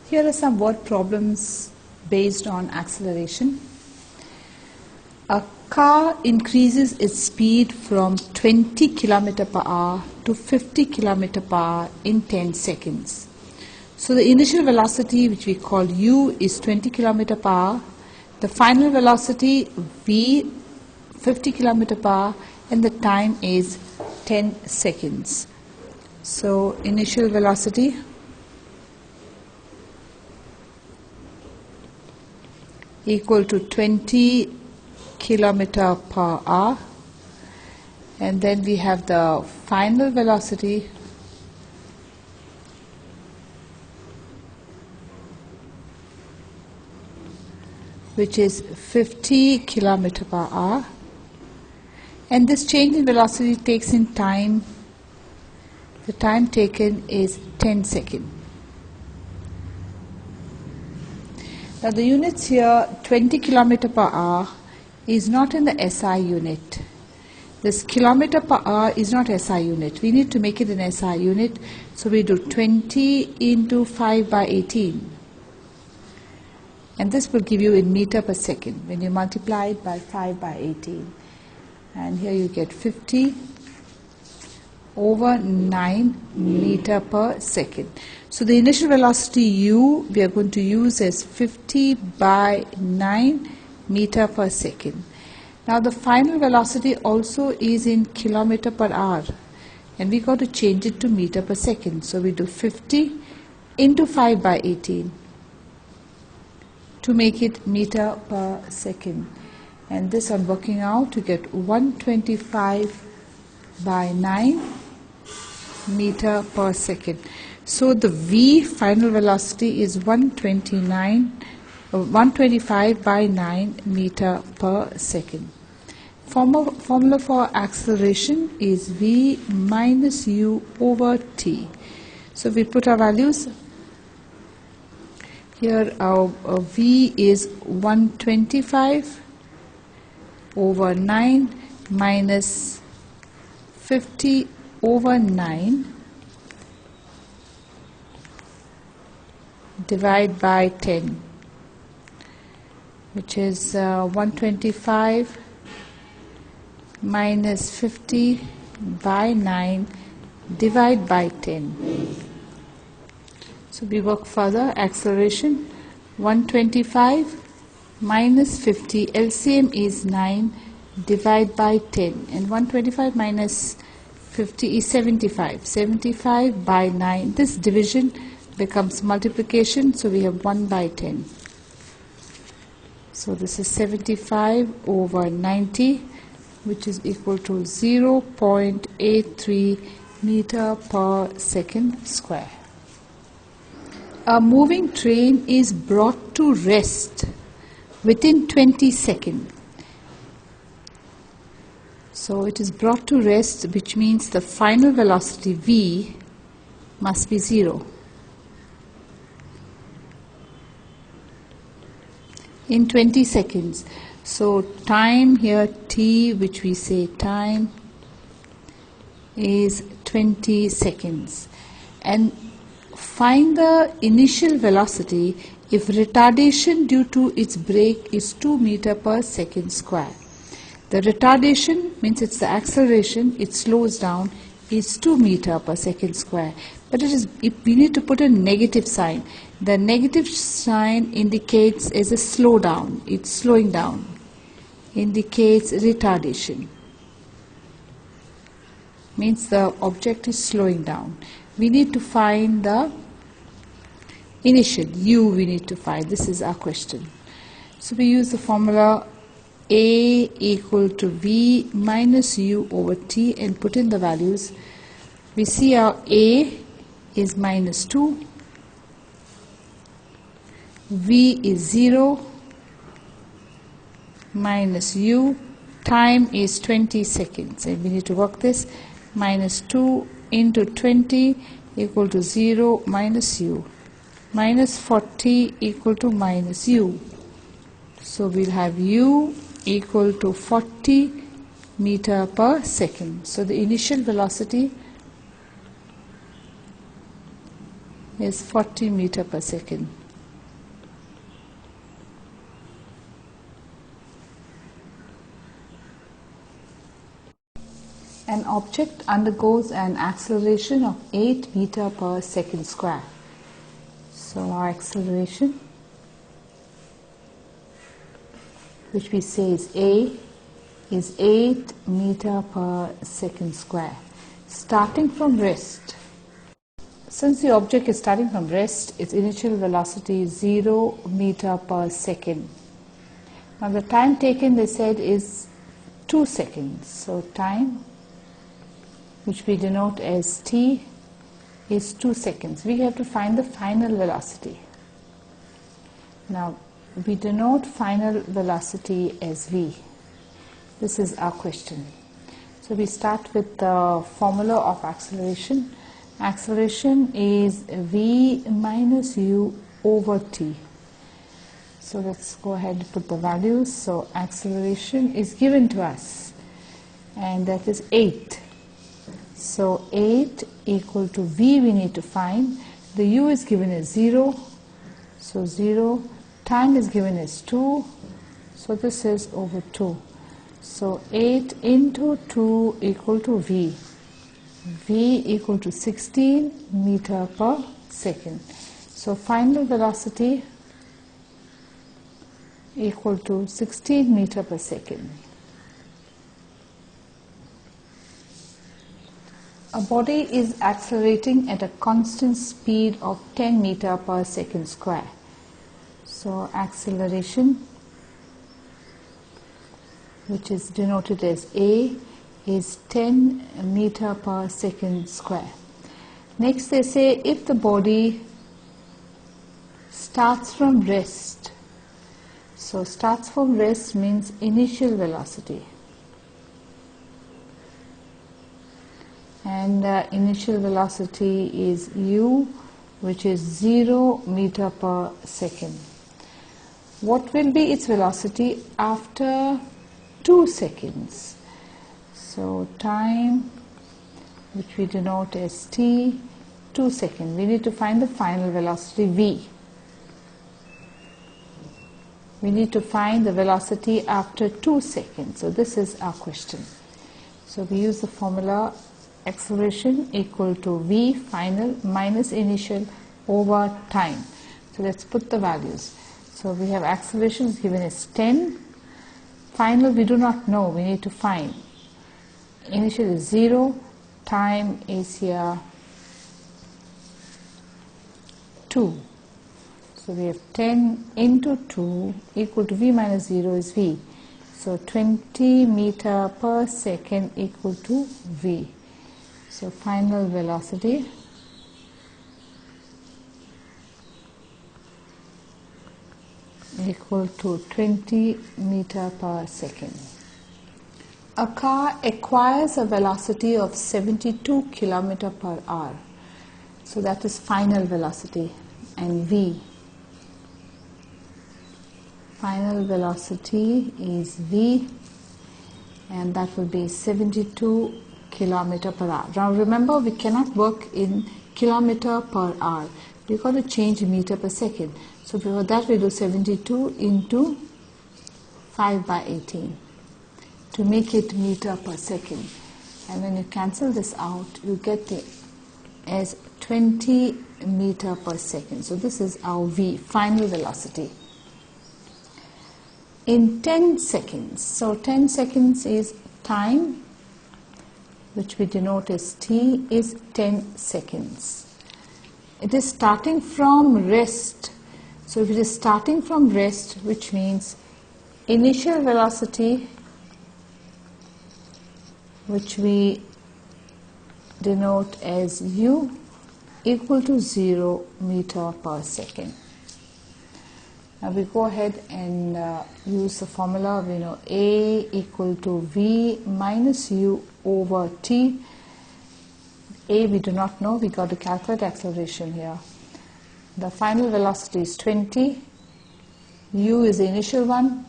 Here are some word problems based on acceleration. A car increases its speed from 20 km per hour to 50 km per hour in 10 seconds. So the initial velocity, which we call u, is 20 km per hour. The final velocity v, 50 km per hour, and the time is 10 seconds. So initial velocity equal to 20 km per hour, and then we have the final velocity which is 50 km per hour, and this change in velocity takes in time. The time taken is 10 seconds. Now the units here, 20 km per hour, is not in the SI unit. This kilometer per hour is not SI unit. We need to make it an SI unit. So we do 20 into 5 by 18. And this will give you in meter per second when you multiply it by 5 by 18. And here you get 50 over 9 meter per second. So the initial velocity u we are going to use as 50 by 9 meter per second. Now the final velocity also is in kilometer per hour, and we got to change it to meter per second. So we do 50 into 5 by 18 to make it meter per second. And this on working out, you get 125 by 9 meter per second. So the v final velocity is 125 by 9 meter per second. Formula for acceleration is v minus u over t. So we put our values. Here our v is 125 over 9 minus 50 over 9 divide by 10, which is 125 minus 50 by 9 divide by 10. So we work further. Acceleration 125 minus 50, LCM is 9, divide by 10, and 125 minus 50 is 75. 75 by 9. This division becomes multiplication, so we have 1 by 10. So this is 75 over 90, which is equal to 0.83 meter per second square. A moving train is brought to rest within 20 seconds. So it is brought to rest, which means the final velocity v must be 0. In 20 seconds. So time here, t, which we say time, is 20 seconds. And find the initial velocity if retardation due to its brake is 2 meter per second square. The retardation means it's the acceleration, it slows down, is 2 meter per second square. But we need to put a negative sign. The negative sign indicates as a slowdown. It's slowing down. Indicates retardation. Means the object is slowing down. We need to find the initial u. We need to find. This is our question. So we use the formula a equal to v minus u over t and put in the values. We see our a is minus 2, v is 0, minus u, time is 20 seconds, and we need to work this. Minus 2 into 20 equal to 0 minus u, minus 40 equal to minus u. So we'll have u equal to 40 meter per second. So the initial velocity is 40 meter per second. An object undergoes an acceleration of 8 meter per second square. So our acceleration, which we say is A, is 8 meter per second square. Starting from rest. Since the object is starting from rest, its initial velocity is 0 meter per second. Now the time taken, they said, is 2 seconds. So time, which we denote as t, is 2 seconds. We have to find the final velocity. Now we denote final velocity as v. This is our question. So we start with the formula of acceleration. Acceleration is v minus u over t. So let's go ahead and put the values. So acceleration is given to us, and that is 8. So 8 equal to v we need to find. The u is given as 0. So 0. Time is given as 2. So this is over 2. So 8 into 2 equal to v. V equal to 16 meter per second. So final velocity equal to 16 meter per second. A body is accelerating at a constant speed of 10 meter per second square. So acceleration, which is denoted as A, is 10 meter per second square. Next they say if the body starts from rest. So starts from rest means initial velocity. And initial velocity is u, which is 0 meter per second. What will be its velocity after 2 seconds? So time, which we denote as t, 2 seconds. We need to find the final velocity v. We need to find the velocity after 2 seconds. So this is our question. So we use the formula acceleration equal to v final minus initial over time. So let's put the values. So we have acceleration is given as 10. Final we do not know, we need to find. Initial is 0, time is here 2. So we have 10 into 2 equal to v minus 0 is v. So 20 meter per second equal to v. So final velocity equal to 20 meter per second. A car acquires a velocity of 72 km per hour. So that is final velocity, and v. Final velocity is v, and that will be 72 kilometer per hour. Now remember, we cannot work in kilometer per hour. We've got to change meter per second. So for that we do 72 into 5 by 18 to make it meter per second. And when you cancel this out, you get it as 20 meter per second. So this is our v, final velocity. In 10 seconds, so 10 seconds is time, which we denote as t, is 10 seconds. It is starting from rest. So if it is starting from rest, which means initial velocity, which we denote as u, equal to 0 meter per second. Now we go ahead and use the formula. We know A equal to v minus u over t. A we do not know, we got to calculate acceleration here. The final velocity is 20, u is the initial one,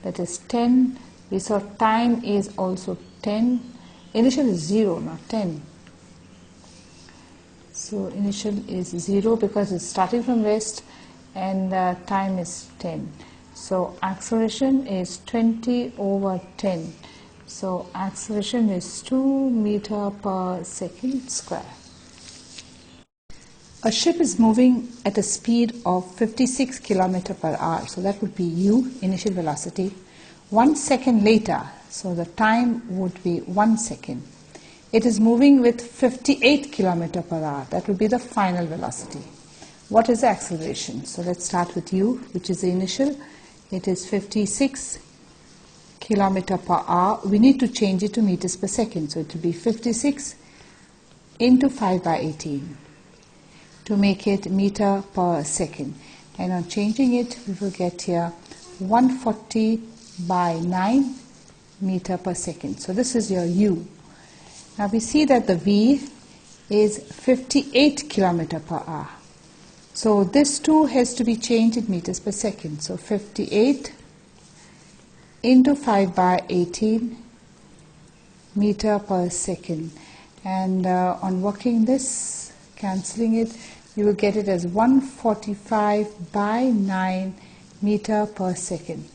that is 10. We saw time is also 10. Initial is 0, not 10. So initial is 0 because it's starting from rest, and time is 10. So acceleration is 20 over 10. So acceleration is 2 meter per second square. A ship is moving at a speed of 56 km per hour. So that would be u, initial velocity. 1 second later, so the time would be 1 second. It is moving with 58 km per hour. That would be the final velocity. What is the acceleration? So let's start with u, which is the initial. It is 56 km per hour. We need to change it to meters per second. So it will be 56 into 5 by 18 to make it meter per second. And on changing it, we will get here 140 by 9 meter per second. So this is your u. Now we see that the v is 58 km per hour. So this too has to be changed in meters per second. So 58 into 5 by 18 meter per second. And on working this, cancelling it, you will get it as 145 by 9 meter per second.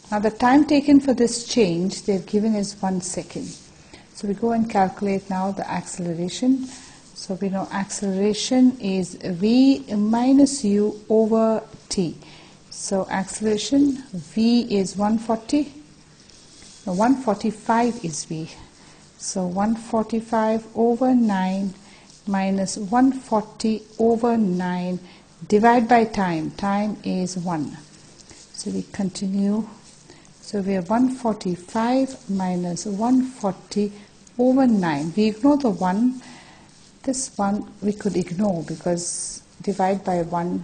Now the time taken for this change, they've given is 1 second. So we go and calculate now the acceleration. So we know acceleration is v minus u over t. So acceleration, v is 140. No, 145 is v. So 145 over 9 minus 140 over 9 divide by time. Time is 1. So we continue. So we have 145 minus 140 over 9. We ignore the 1. This one we could ignore because divide by 1,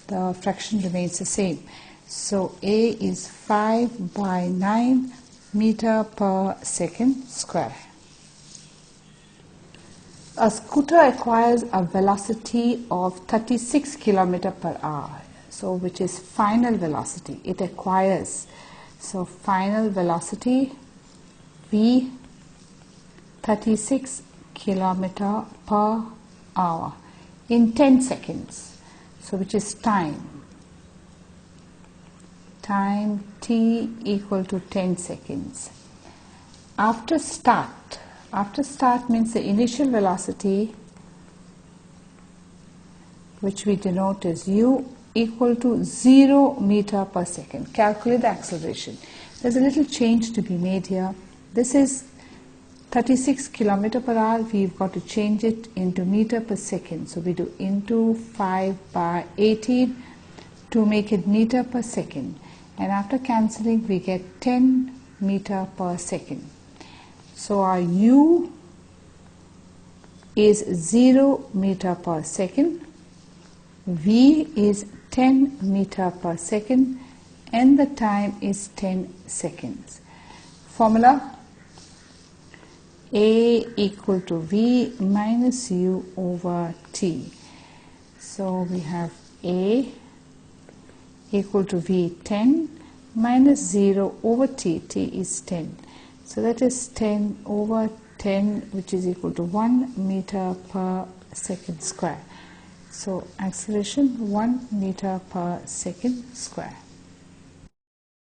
the fraction remains the same. So A is 5 by 9 meter per second square. A scooter acquires a velocity of 36 km per hour. So which is final velocity. It acquires. So final velocity v 36 km per hour in 10 seconds. So which is time. Time t equal to 10 seconds. After start means the initial velocity, which we denote as u, equal to 0 meter per second. Calculate the acceleration. There's a little change to be made here. This is 36 km per hour. We've got to change it into meter per second. So we do into 5 by 18 to make it meter per second. And after cancelling, we get 10 meter per second. So our u is 0 meter per second. V is 10 meter per second and the time is 10 seconds. Formula A equal to V minus U over T. So we have A equal to V 10 minus 0 over T. T is 10. So that is 10 over 10, which is equal to 1 meter per second square. So acceleration 1 meter per second square.